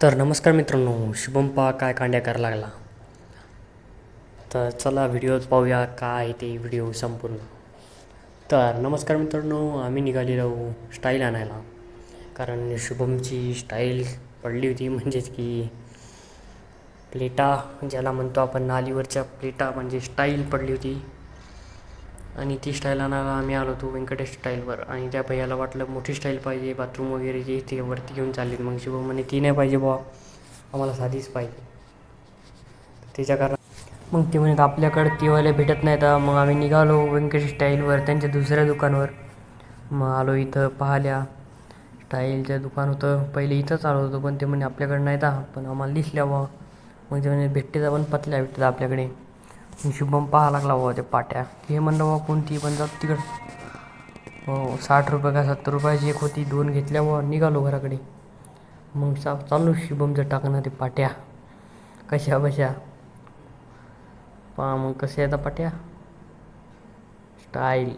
तर नमस्कार मित्रांनो, शुभम पा काय कांड्या करायला लागला. तर चला व्हिडिओत पाहूया काय आहे ते व्हिडिओ संपूर्ण. तर नमस्कार मित्रांनो, आम्ही निघालेलो स्टाईल आणायला. कारण शुभमची स्टाईल पडली होती, म्हणजेच की प्लेटा ज्याला म्हणतो आपण, नालीवरच्या प्लेटा म्हणजे स्टाईल पडली होती. आणि ती स्टाईल आणायला आम्ही आलो होतो व्यंकटेश स्टाईलवर. आणि त्या भैयाला वाटलं मोठी स्टाईल पाहिजे, बाथरूम वगैरे जे ते वरती घेऊन चालले. मग शुभम म्हणे ती नाही पाहिजे बुवा, आम्हाला साधीच पाहिजे. त्याच्या कारण मग ते म्हणत आपल्याकडं तीवाले भेटत नाही. तर मग आम्ही निघालो व्यंकटेश स्टाईलवर, त्यांच्या दुसऱ्या दुकानावर. मग आलो इथं पाहिल्या स्टाईलचं दुकान होतं. पहिले इथंच आलो होतो, पण ते म्हणे आपल्याकडे नाही का, पण आम्हाला दिसल्या बुवा. मग ते म्हणे भेटते पण पतल्या भेटतात आपल्याकडे. मग शुभम पाहा लागला बाबा ते पाट्या. हे म्हणलं बाबा कोणती पण जात तिकडं. हो, 60 रुपये का 70 रुपयाची एक होती, 2 घेतल्या बाबा. निघालो घराकडे. मग चालू शुभमचं टाकणं ते पाट्या कशा बशा. पहा मग कसे आहेत पाट्या स्टाईल.